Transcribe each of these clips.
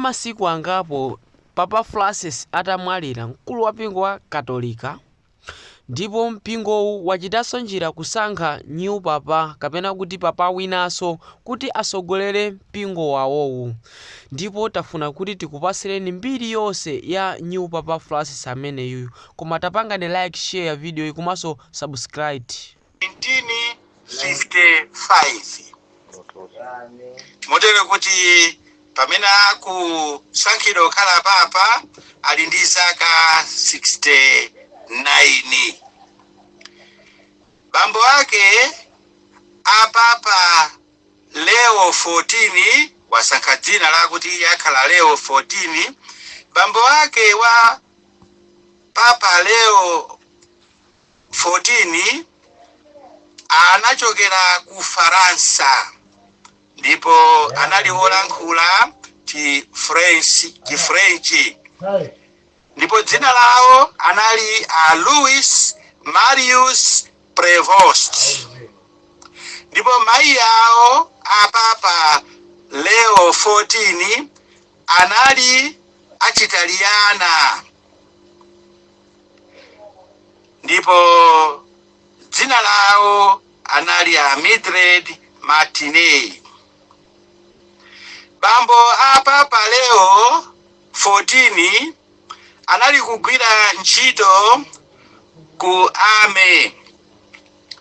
masiku angapo Papa Francis atamwalira mkulu wa mpingo wa Katolika, ndipo mpingowu wachitanso njira kusankha new papa kapena kuti papa winanso kuti asogolere mpingo wawowu. Ndipo tafuna kuti tikupasireni mbiri yonse ya new Papa Francis ameneyu, koma tapangani like, share video iyi komanso subscribe. 1955 motero kuti pamene akusankhidwa kukhala papa ali ndi zaka 69. Bambo ake apapa Leo 14 wasankha dzina lakuti yakhala Leo 14. Bambo wake wa Papa Leo 14 anachokera ku Faransa, ndipo anali wolankhula Chifrenchi, ndipo dzina lawo anali Louis Marius Prevost. Ndipo mai yawo apapa Leo 14 anali Achitaliana, ndipo dzina lawo anali Mildred Martinet. Bambo apapa Leo 14 anali kugwira ntchito ku ame,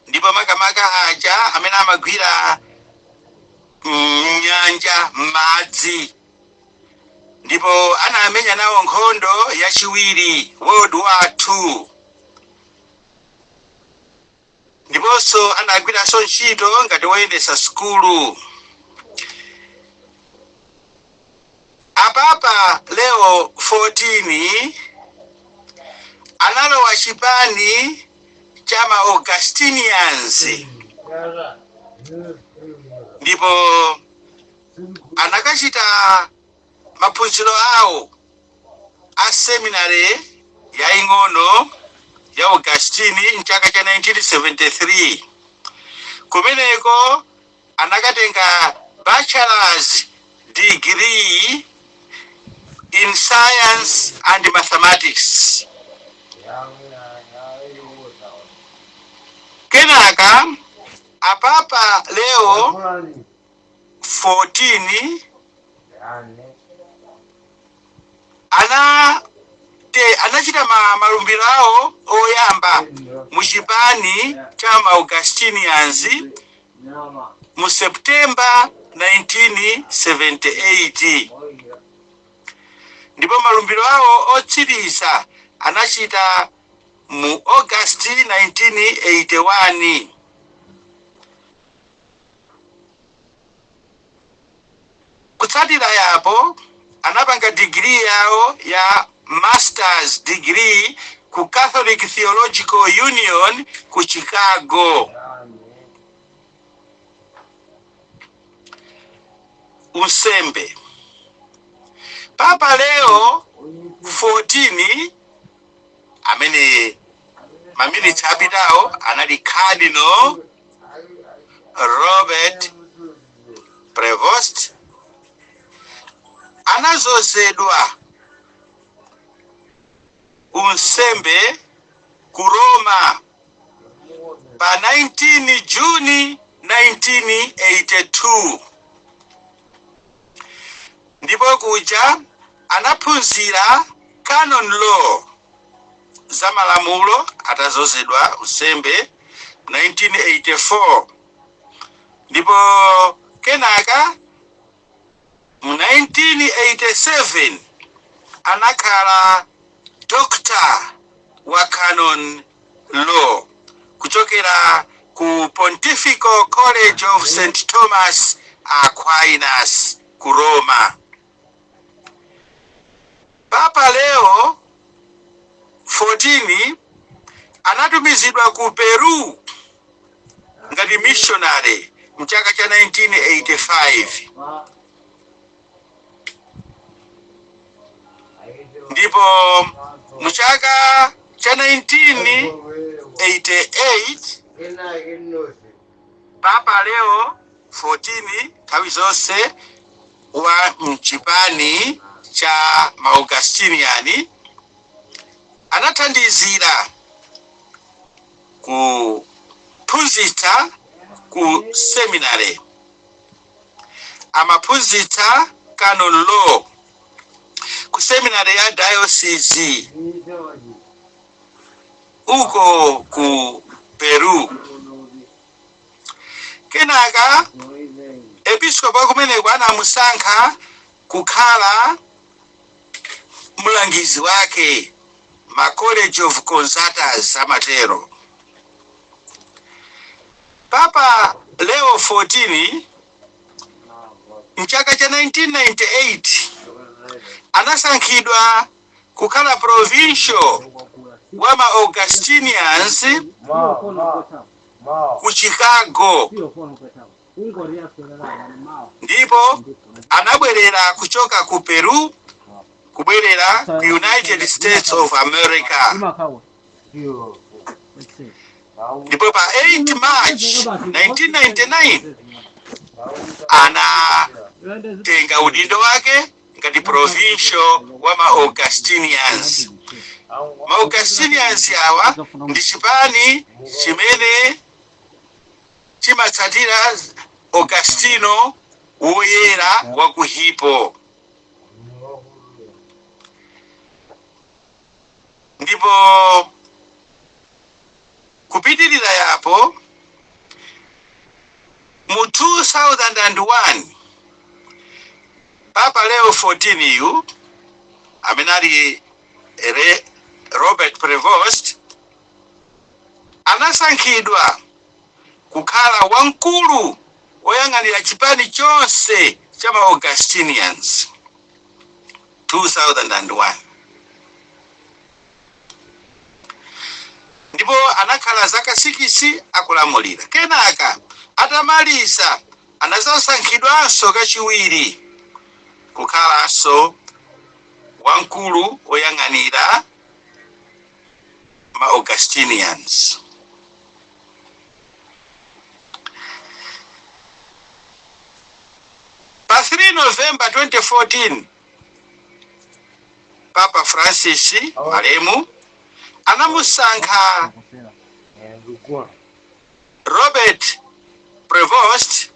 ndipo makamaka aja amene amagwira nyanja m'madzi, ndipo anamenya nawo nkhondo yachiwiri World War II. Ndiponso anagwiranso ntchito ngati woyendesa sukulu. Apapa Leo 14 analowa chipani cha ma Augustinians, ndipo anakachita maphunziro awo a seminary yaing'ono ya Augustine mchaka cha 1973. Kumeneko anakatenga bachelor's degree in science and mathematics. Kenaka apapa Leo 14 anachita malumbiro awo oyamba muchipani cha ma Augustinians mu September 1978. Ndipo malumbiro awo otsiriza anachita mu August 1981. Kutsatira yapo anapanga degree yawo ya master's degree ku Catholic Theological Union ku Chicago. Usembe. Papa Leo 14 amene maminitsi apitawo anali Cardinal Robert Prevost, anazozedwa unsembe ku Roma pa 19 Juni 1982. Ndipo kuja anaphunzira canon law za malamulo atazozedwa usembe 1984. Ndipo kenaka mu 1987 anakhala doctor wa canon law kuchokera ku Pontifical College of St. Thomas Aquinas ku Roma. Papa Leo 14 anatumizidwa ku Peru ngati missionary mchaka cha 1985. Ndipo mchaka cha 1988 Papa Leo 14 nthawi zonse wa mchipani cha Augustinian anathandizira kuphunzitsa ku seminary, amaphunzitsa canon law ku seminary ya diocese uko ku Peru. Kenaka episcopo kumene anamusankha kukhala mlangizi wake ma College of Concertors amatero. Papa Leo 14 mchaka cha 1998 anasankhidwa kukhala provincial wa ma Augustinians ku Chicago, ndipo anabwerera kuchoka ku Peru kubwerera ku United States of America. Ndipo pa 8 March 1999 anatenga udindo wake ngati provincial wa ma Augustinians. Ma Augustinians awa ndi chipani chimene chimatsatira Augustino woyera wa ku Hippo. Ndipo kupitirira yapo mu 2001 Papa Leo 14 yu amene ali Robert Prevost anasankhidwa kukhala wamkulu woyang'anira chipani chonse cha ma Augustinians 2001. Ndipo anakhala zaka 6 akulamulira. Kenaka atamaliza anasankhidwanso kachiwiri kukhalanso wamkulu woyang'anira ma Augustinians. Pa 3 November 2014 Papa Francis marehemu anamusankha Robert Prevost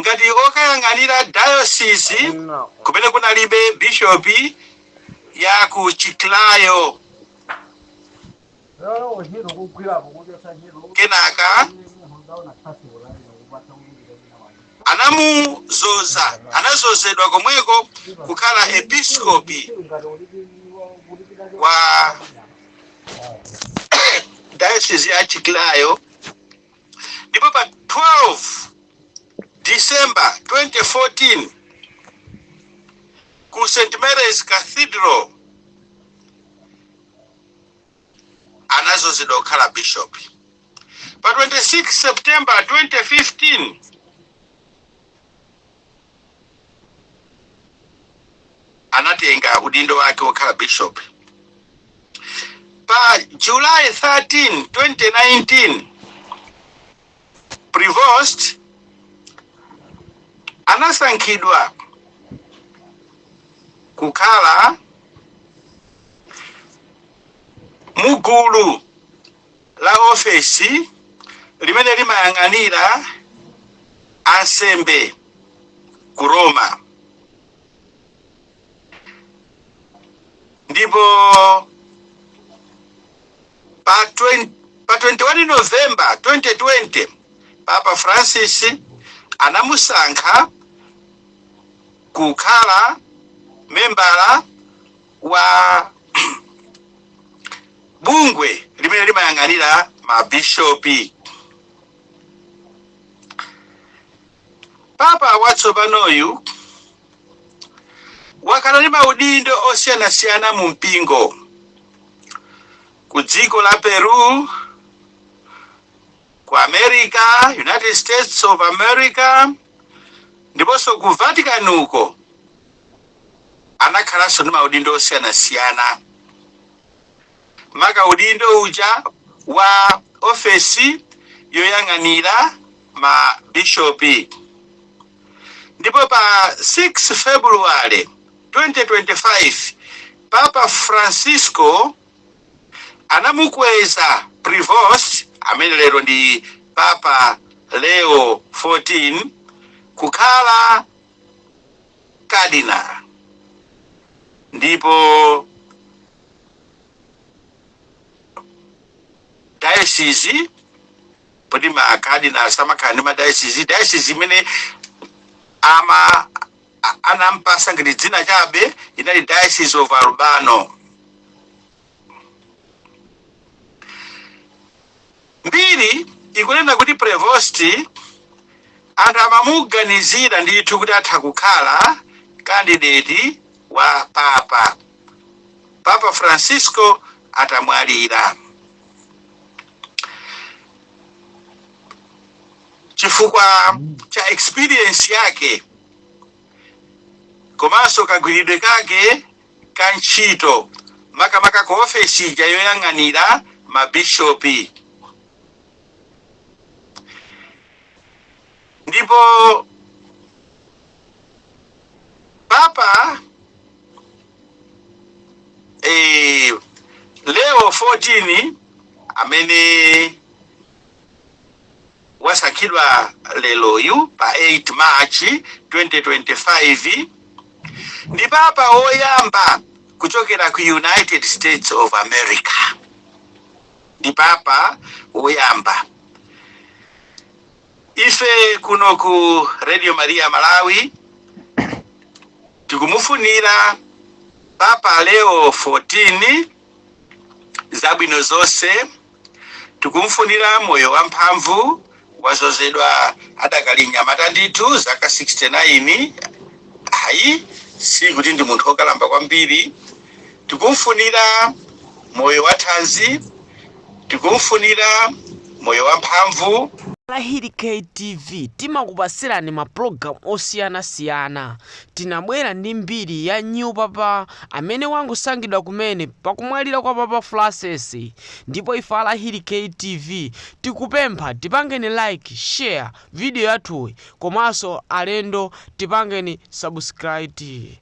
ngati okayang'anira diocese kumene kunalibe bishop ya ku Chiclayo. Kenaka anazozedwa komweko kukhala episcopi wa diocese ya Chiclayo. Ndipo pa 12 December 2014 ku St. Mary's Cathedral anazozedwa kukhala bishop. Pa 26 September 2015 anatenga udindo wake wokhala bishop. Pa July 13, 2019 Prevost anasankhidwa kukhala mugulu la ofesi limene limayang'anira ansembe ku Roma. Ndipo pa 21 November 2020 Papa Francis anamusankha kukhala membala wa bungwe limene limayang'anira mabishopi. Papa watsopanoyu wakhala ndi maudindo osiyanasiyana mu mpingo ku dziko la Peru, ku America, United States of America, ndiponso ku Vatican uko anakhalanso ndi maudindo osiyanasiyana. Maka udindo uja wa ofesi yoyang'anira ma bishopi. Ndipo pa 6 February 2025 Papa Francisco anamukweza Prevost amene lero ndi Papa Leo 14 kukhala cardinal, ndipo diocese poti ma cardinal samakhala ndi ma diocese imene anampasa ngati dzina chabe inali Diocese of Albano. Mbiri ikunena kuti Prevost anthu amamuganizira ndithu kuti atha kukhala candidate wa Papa Francisco atamwalira, chifukwa cha experience yake komanso kagwiridwe kake ka ntchito makamaka ku ofesi yoyang'anira mabishopi. Ndipo Papa Leo 14 amene wasankhidwa leloyu pa 8 March 2025 ndi Papa woyamba kuchokera ku United States of America, ndi Papa woyamba. Ife kuno ku Radio Maria Malawi tikumufunira Papa Leo 14 zabwino zonse, tikumufunira moyo wamphamvu, wazozedwa adakali nyamata ndithu zaka 69, hayi si kuti ndi munthu wokalamba kwambiri. Tikumufunira moyo wathanzi, tikumufunira moyo wamphamvu. Alahiri KTV timakupasirani mapulogalamu osiyanasiyana. Tinabwera ndi mbiri ya new papa amene wangosankhidwa kumene pakumwalira kwa Papa Francis. Ndipo ife Alahiri KTV tikupempha tipangeni like, share video yathuyi, komanso alendo tipangeni subscribe.